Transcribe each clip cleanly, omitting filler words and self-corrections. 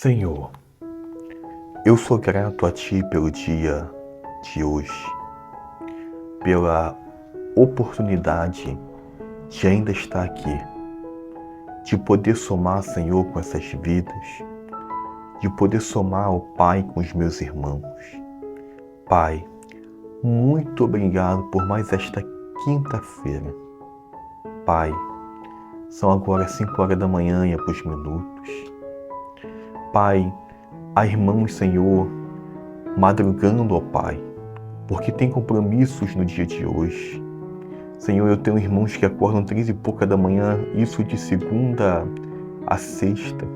Senhor, eu sou grato a Ti pelo dia de hoje, pela oportunidade de ainda estar aqui, de poder somar, Senhor, com essas vidas, de poder somar, ó Pai, com os meus irmãos. Pai, muito obrigado por mais esta quinta-feira. Pai, são agora 5 horas da manhã e alguns minutos. Pai, há irmãos, Senhor, madrugando, ó Pai, porque tem compromissos no dia de hoje. Senhor, eu tenho irmãos que acordam 3 e pouca da manhã, isso de segunda a sexta.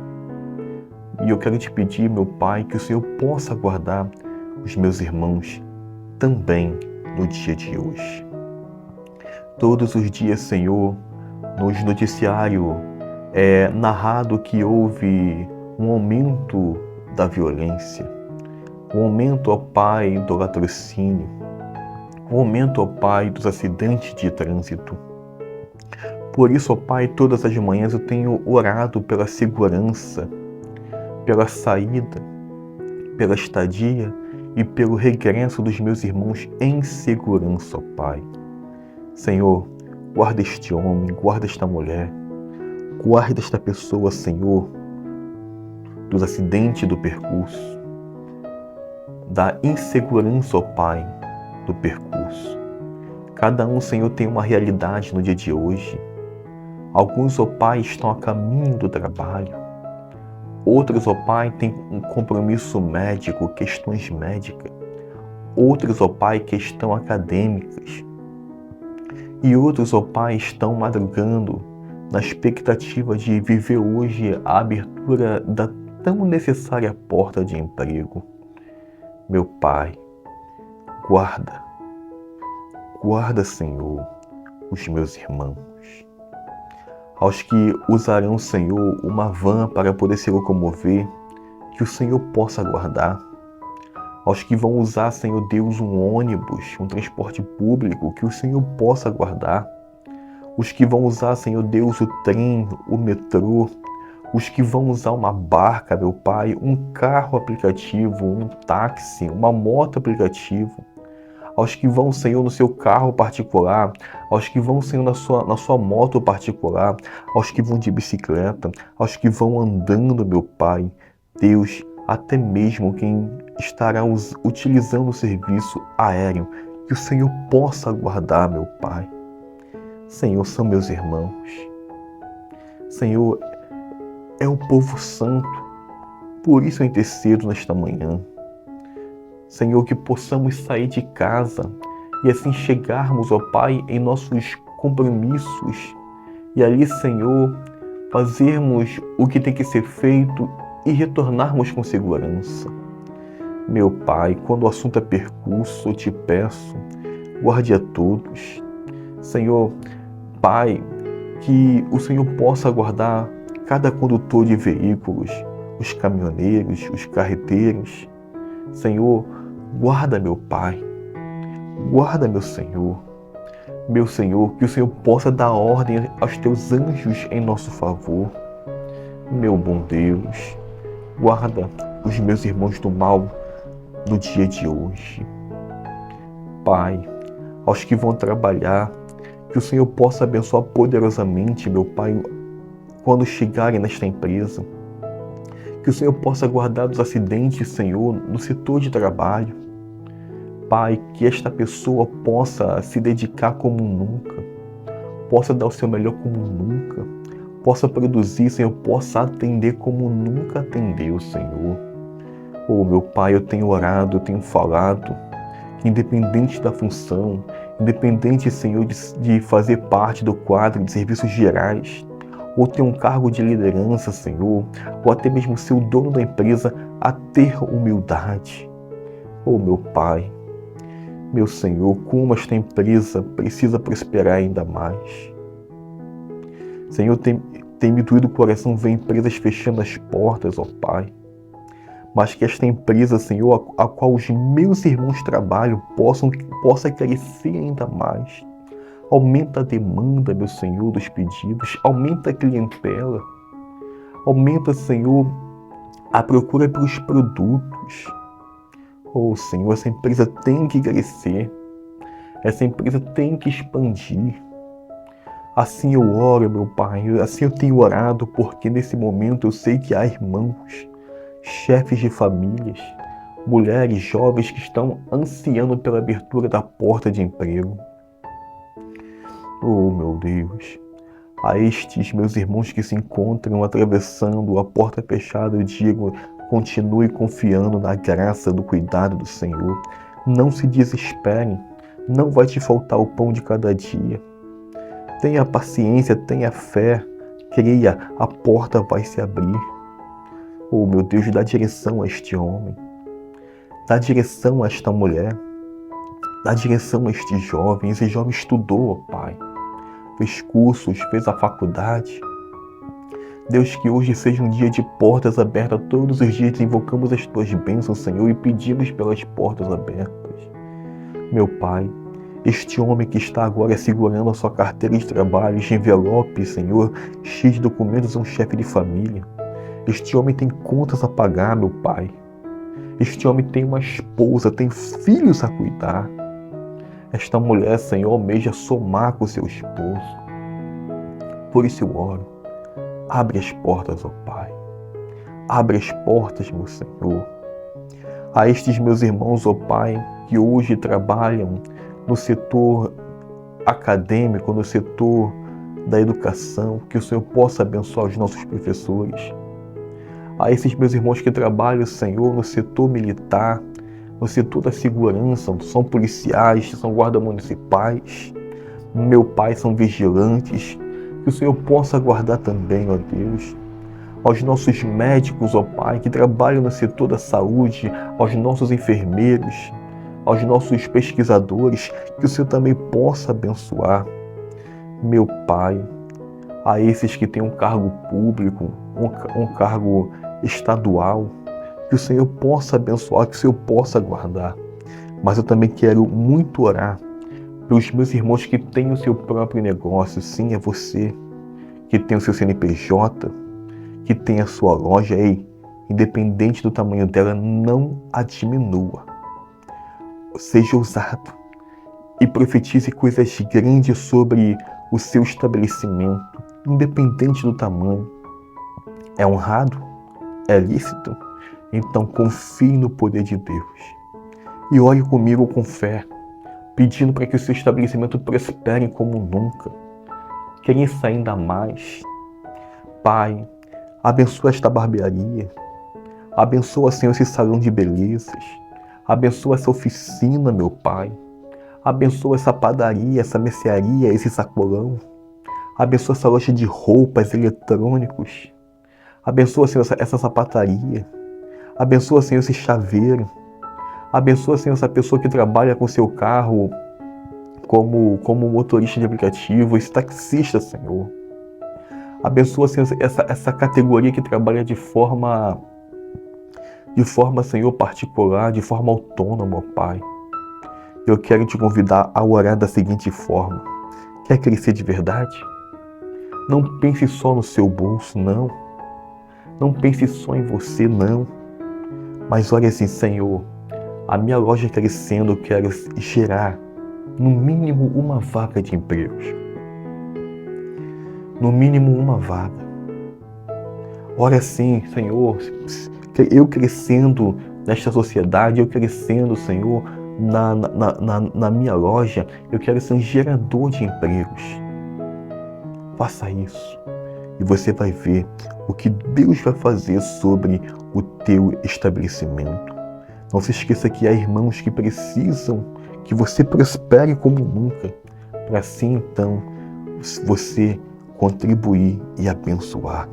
E eu quero te pedir, meu Pai, que o Senhor possa guardar os meus irmãos também no dia de hoje. Todos os dias, Senhor, nos noticiários é narrado que houve um aumento da violência, um aumento, ó Pai, do latrocínio, um aumento, ó Pai, dos acidentes de trânsito. Por isso, ó Pai, todas as manhãs eu tenho orado pela segurança, pela saída, pela estadia e pelo regresso dos meus irmãos em segurança, ó Pai. Senhor, guarda este homem, guarda esta mulher, guarda esta pessoa, Senhor, dos acidentes do percurso, da insegurança, ó Pai, do percurso. Cada um, Senhor, tem uma realidade no dia de hoje. Alguns, ó Pai, estão a caminho do trabalho. Outros, ó Pai, têm um compromisso médico, questões médicas. Outros, ó Pai, questões acadêmicas. E outros, ó Pai, estão madrugando na expectativa de viver hoje a abertura da tão necessária porta de emprego. Meu Pai, guarda, Senhor, os meus irmãos. Aos que usarão, Senhor, uma van para poder se locomover, que o Senhor possa guardar. Aos que vão usar, Senhor Deus, um ônibus, um transporte público, que o Senhor possa guardar. Os que vão usar, Senhor Deus, o trem, o metrô, os que vão usar uma barca, meu Pai, um carro aplicativo, um táxi, uma moto aplicativo. Aos que vão, Senhor, no seu carro particular, aos que vão, Senhor, na sua moto particular, aos que vão de bicicleta, aos que vão andando, meu Pai. Deus, até mesmo quem estará utilizando o serviço aéreo, que o Senhor possa guardar, meu Pai. Senhor, são meus irmãos. Senhor, é o povo santo, por isso eu intercedo nesta manhã. Senhor, que possamos sair de casa e assim chegarmos, ó Pai, em nossos compromissos e ali, Senhor, fazermos o que tem que ser feito e retornarmos com segurança. Meu Pai, quando o assunto é percurso, eu te peço, guarde a todos. Senhor, Pai, que o Senhor possa guardar cada condutor de veículos, os caminhoneiros, os carreteiros. Senhor, guarda, meu Pai, guarda, meu Senhor, que o Senhor possa dar ordem aos teus anjos em nosso favor. Meu bom Deus, guarda os meus irmãos do mal no dia de hoje. Pai, aos que vão trabalhar, que o Senhor possa abençoar poderosamente, meu Pai, quando chegarem nesta empresa. Que o Senhor possa guardar dos acidentes, Senhor, no setor de trabalho. Pai, que esta pessoa possa se dedicar como nunca, possa dar o seu melhor como nunca, possa produzir, Senhor, possa atender como nunca atendeu, Senhor. Oh, meu Pai, eu tenho orado, eu tenho falado, que independente da função, independente, Senhor, de fazer parte do quadro de serviços gerais, ou ter um cargo de liderança, Senhor, ou até mesmo ser o dono da empresa, a ter humildade. Oh, meu Pai, meu Senhor, como esta empresa precisa prosperar ainda mais. Senhor, tem me doído o coração ver empresas fechando as portas, ó Pai. Mas que esta empresa, Senhor, a qual os meus irmãos trabalham, possa crescer ainda mais. Aumenta a demanda, meu Senhor, dos pedidos. Aumenta a clientela. Aumenta, Senhor, a procura pelos produtos. Oh, Senhor, essa empresa tem que crescer. Essa empresa tem que expandir. Assim eu oro, meu Pai, assim eu tenho orado, porque nesse momento eu sei que há irmãos, chefes de famílias, mulheres jovens que estão ansiando pela abertura da porta de emprego. Oh, meu Deus, a estes meus irmãos que se encontram atravessando a porta fechada, eu digo, continue confiando na graça do cuidado do Senhor. Não se desesperem, não vai te faltar o pão de cada dia. Tenha paciência, tenha fé, creia, a porta vai se abrir. Oh, meu Deus, dá direção a este homem, dá direção a esta mulher, dá direção a este jovem. Esse jovem estudou, oh, Pai, fez cursos, fez a faculdade. Deus, que hoje seja um dia de portas abertas. Todos os dias invocamos as Tuas bênçãos, Senhor, e pedimos pelas portas abertas. Meu Pai, este homem que está agora segurando a sua carteira de trabalho, de envelope, Senhor, cheio de documentos, é um chefe de família. Este homem tem contas a pagar, meu Pai. Este homem tem uma esposa, tem filhos a cuidar. Esta mulher, Senhor, almeja somar com seu esposo. Por isso eu oro. Abre as portas, ó Pai. Abre as portas, meu Senhor. A estes meus irmãos, ó Pai, que hoje trabalham no setor acadêmico, no setor da educação, que o Senhor possa abençoar os nossos professores. A esses meus irmãos que trabalham, Senhor, no setor militar, no setor da segurança, são policiais, são guardas municipais, meu Pai, são vigilantes, que o Senhor possa guardar também, ó Deus. Aos nossos médicos, ó Pai, que trabalham no setor da saúde, aos nossos enfermeiros, aos nossos pesquisadores, que o Senhor também possa abençoar. Meu Pai, a esses que têm um cargo público, um cargo estadual, que o Senhor possa abençoar, que o Senhor possa guardar. Mas eu também quero muito orar pelos meus irmãos que têm o seu próprio negócio. Sim, é você que tem o seu CNPJ, que tem a sua loja. Ei, independente do tamanho dela, não a diminua. Seja ousado e profetize coisas grandes sobre o seu estabelecimento, independente do tamanho. É honrado? É lícito? Então confie no poder de Deus. E ore comigo com fé, pedindo para que o seu estabelecimento prospere como nunca. Cresça ainda mais. Pai, abençoa esta barbearia. Abençoa, Senhor, esse salão de belezas. Abençoa essa oficina, meu Pai. Abençoa essa padaria, essa mercearia, esse sacolão. Abençoa essa loja de roupas, eletrônicos. Abençoa, Senhor, essa sapataria. Abençoa, Senhor, esse chaveiro. Abençoa, Senhor, essa pessoa que trabalha com seu carro como motorista de aplicativo, esse taxista, Senhor. Abençoa, Senhor, essa categoria que trabalha de forma, Senhor, particular, de forma autônoma, Pai. Eu quero te convidar a orar da seguinte forma. Quer crescer de verdade? Não pense só no seu bolso, não. Não pense só em você, não. Mas olha assim, Senhor, a minha loja crescendo, eu quero gerar, no mínimo, uma vaga de empregos. No mínimo, uma vaga. Olha assim, Senhor, eu crescendo nesta sociedade, eu crescendo, Senhor, na minha loja, eu quero ser um gerador de empregos. Faça isso e você vai ver o que Deus vai fazer sobre o teu estabelecimento. Não se esqueça que há irmãos que precisam que você prospere como nunca, para assim então você contribuir e abençoar.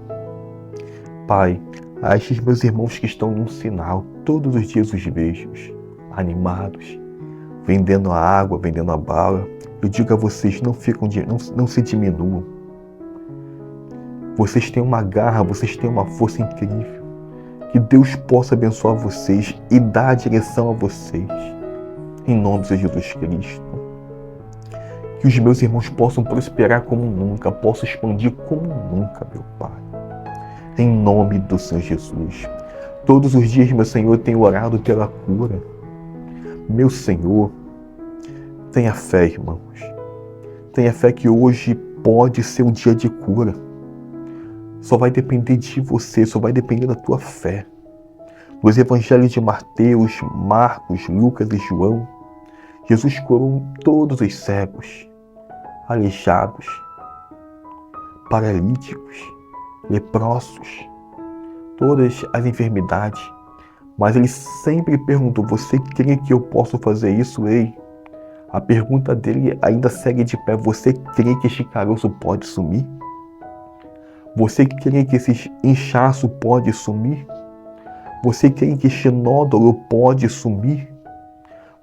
Pai, a estes meus irmãos que estão num sinal, todos os dias os vejo animados, vendendo a água, vendendo a bala. Eu digo a vocês, não se diminuam. Vocês têm uma garra, vocês têm uma força incrível. Que Deus possa abençoar vocês e dar a direção a vocês. Em nome de Jesus Cristo. Que os meus irmãos possam prosperar como nunca, possam expandir como nunca, meu Pai. Em nome do Senhor Jesus. Todos os dias, meu Senhor, eu tenho orado pela cura. Meu Senhor, tenha fé, irmãos. Tenha fé que hoje pode ser um dia de cura. Só vai depender de você, só vai depender da tua fé. Nos evangelhos de Mateus, Marcos, Lucas e João, Jesus curou todos os cegos, aleijados, paralíticos, leprosos, todas as enfermidades. Mas ele sempre perguntou: você crê que eu posso fazer isso? Ei, a pergunta dele ainda segue de pé: você crê que este caroço pode sumir? Você crê que esse inchaço pode sumir? Você crê que este nódulo pode sumir?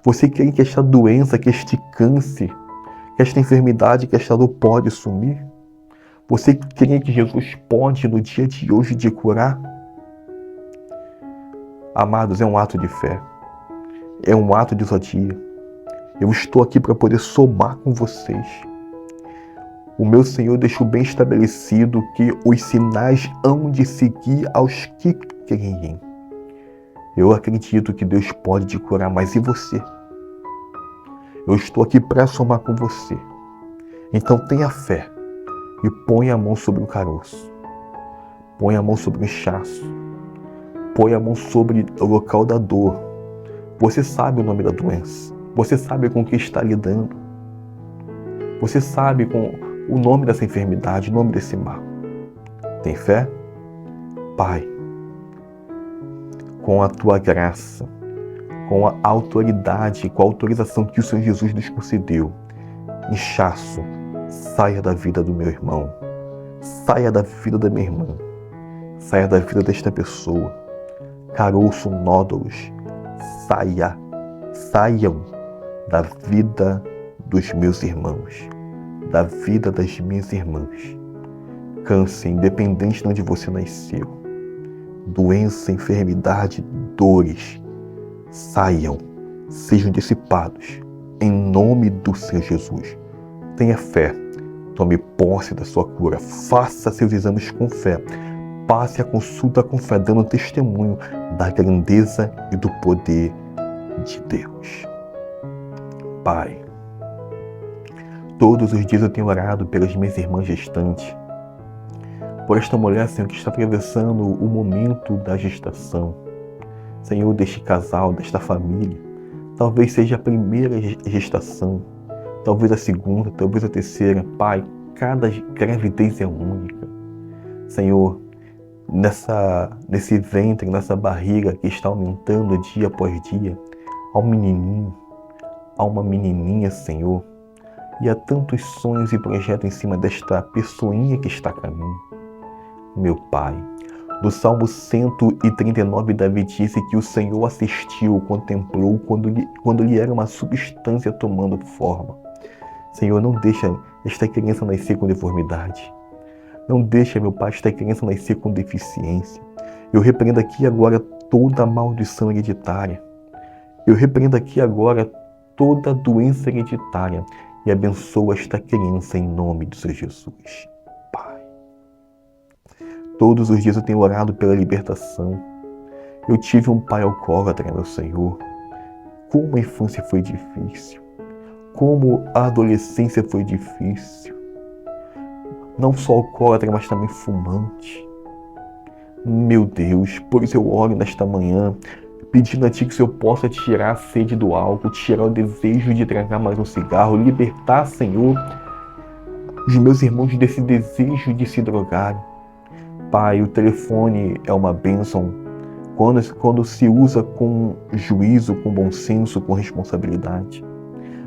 Você crê que esta doença, que este câncer, que esta enfermidade, que esta dor pode sumir? Você crê que Jesus pode no dia de hoje te curar? Amados, é um ato de fé. É um ato de ousadia. Eu estou aqui para poder somar com vocês. O meu Senhor deixou bem estabelecido que os sinais hão de seguir aos que creem. Eu acredito que Deus pode te curar, mas e você? Eu estou aqui para somar com você. Então tenha fé e põe a mão sobre o caroço. Põe a mão sobre o inchaço. Põe a mão sobre o local da dor. Você sabe o nome da doença. Você sabe com o que está lidando. Você sabe com o nome dessa enfermidade, o nome desse mal. Tem fé? Pai, com a tua graça, com a autoridade, com a autorização que o Senhor Jesus nos concedeu, inchaço, saia da vida do meu irmão, saia da vida da minha irmã, saia da vida desta pessoa, caroço, nódulos, saiam da vida dos meus irmãos, da vida das minhas irmãs. Câncer, independente de onde você nasceu, doença, enfermidade, dores, saiam, sejam dissipados, em nome do Senhor Jesus. Tenha fé, tome posse da sua cura, faça seus exames com fé, passe a consulta com fé, dando testemunho da grandeza e do poder de Deus. Pai, todos os dias eu tenho orado pelas minhas irmãs gestantes, por esta mulher, Senhor, que está atravessando o momento da gestação. Senhor, deste casal, desta família. Talvez seja a primeira gestação, talvez a segunda, talvez a terceira. Pai, cada gravidez é única. Senhor, nesse ventre, nessa barriga que está aumentando dia após dia, há um menininho, há uma menininha, Senhor. E há tantos sonhos e projetos em cima desta pessoinha que está a caminho. Meu Pai, no Salmo 139, Davi disse que o Senhor assistiu, contemplou quando lhe era uma substância tomando forma. Senhor, não deixa esta criança nascer com deformidade. Não deixa, meu Pai, esta criança nascer com deficiência. Eu repreendo aqui agora toda maldição hereditária. Eu repreendo aqui agora toda doença hereditária e abençoo esta criança em nome do Senhor Jesus. Todos os dias eu tenho orado pela libertação. Eu tive um pai alcoólatra, meu Senhor. Como a infância foi difícil. Como a adolescência foi difícil. Não só alcoólatra, mas também fumante. Meu Deus, por isso eu oro nesta manhã, pedindo a Ti que o Senhor possa tirar a sede do álcool, tirar o desejo de tragar mais um cigarro, libertar, Senhor, os meus irmãos desse desejo de se drogarem. Pai, o telefone é uma bênção quando se usa com juízo, com bom senso, com responsabilidade.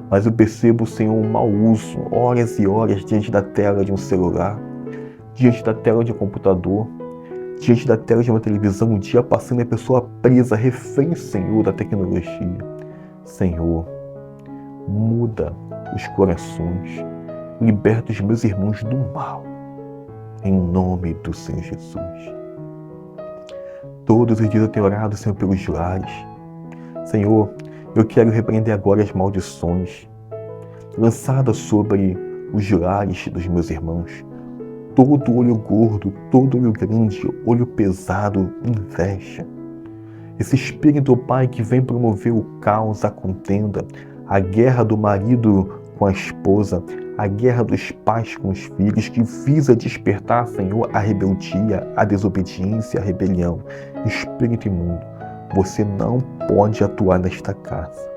Mas eu percebo, Senhor, um mau uso, horas e horas diante da tela de um celular, diante da tela de um computador, diante da tela de uma televisão, um dia passando e a pessoa presa, refém, Senhor, da tecnologia. Senhor, muda os corações, liberta os meus irmãos do mal. Em nome do Senhor Jesus. Todos os dias eu tenho orado, Senhor, pelos lares. Senhor, eu quero repreender agora as maldições lançadas sobre os lares dos meus irmãos. Todo olho gordo, todo olho grande, olho pesado, inveja. Esse espírito, Pai, que vem promover o caos, a contenda, a guerra do marido com a esposa, a guerra dos pais com os filhos, que visa despertar, Senhor, a rebeldia, a desobediência, a rebelião. Espírito imundo, você não pode atuar nesta casa.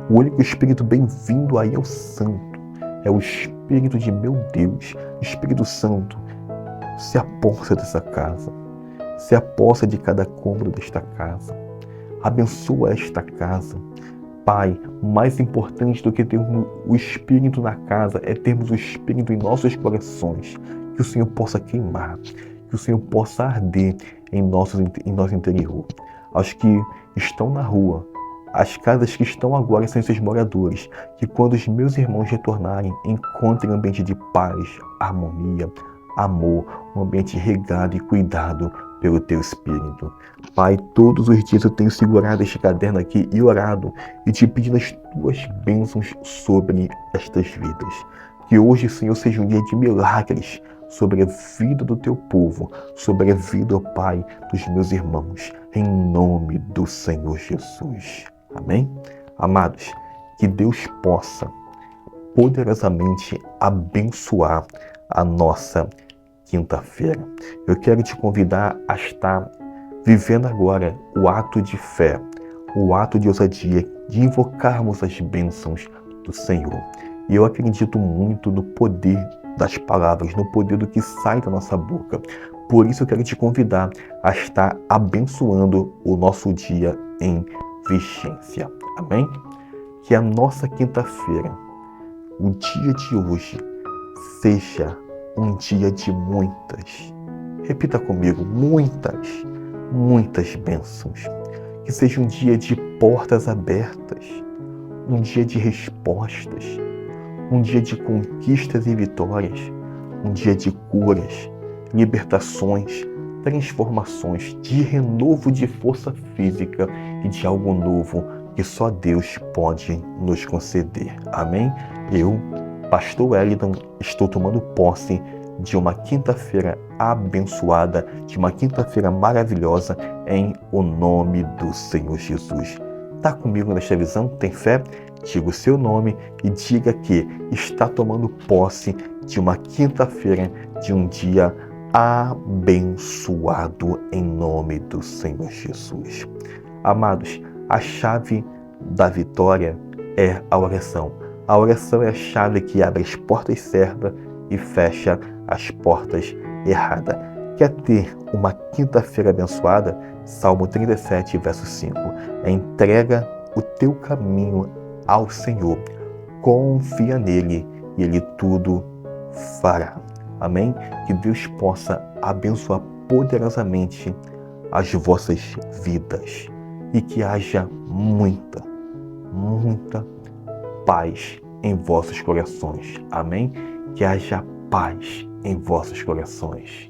O único espírito bem-vindo aí é o Santo, é o Espírito de meu Deus. Espírito Santo, se aposta dessa casa, se aposta de cada cômodo desta casa. Abençoa esta casa. Pai, mais importante do que termos o Espírito na casa é termos o Espírito em nossos corações. Que o Senhor possa queimar, que o Senhor possa arder em nosso interior. Aos que estão na rua, as casas que estão agora sem seus moradores, que quando os meus irmãos retornarem, encontrem um ambiente de paz, harmonia, amor, um ambiente regado e cuidado pelo Teu Espírito. Pai, todos os dias eu tenho segurado este caderno aqui e orado e te pedindo as Tuas bênçãos sobre estas vidas. Que hoje, Senhor, seja um dia de milagres sobre a vida do Teu povo, sobre a vida, ó Pai, dos meus irmãos, em nome do Senhor Jesus. Amém? Amados, que Deus possa poderosamente abençoar a nossa quinta-feira. Eu quero te convidar a estar vivendo agora o ato de fé, o ato de ousadia, de invocarmos as bênçãos do Senhor. E eu acredito muito no poder das palavras, no poder do que sai da nossa boca. Por isso eu quero te convidar a estar abençoando o nosso dia em vigência. Amém? Que a nossa quinta-feira, o dia de hoje, seja um dia de muitas, repita comigo, muitas bênçãos. Que seja um dia de portas abertas, um dia de respostas, um dia de conquistas e vitórias, um dia de curas, libertações, transformações, de renovo de força física e de algo novo que só Deus pode nos conceder. Amém? Eu, Pastor Wellington, estou tomando posse de uma quinta-feira abençoada, de uma quinta-feira maravilhosa, em o nome do Senhor Jesus. Está comigo nesta visão? Tem fé? Diga o seu nome e diga que está tomando posse de uma quinta-feira, de um dia abençoado em nome do Senhor Jesus. Amados, a chave da vitória é a oração. A oração é a chave que abre as portas certas e fecha as portas erradas. Quer ter uma quinta-feira abençoada? Salmo 37, verso 5. Entrega o teu caminho ao Senhor. Confia nele e ele tudo fará. Amém? Que Deus possa abençoar poderosamente as vossas vidas e que haja muita paz em vossos corações. Amém? Que haja paz em vossos corações.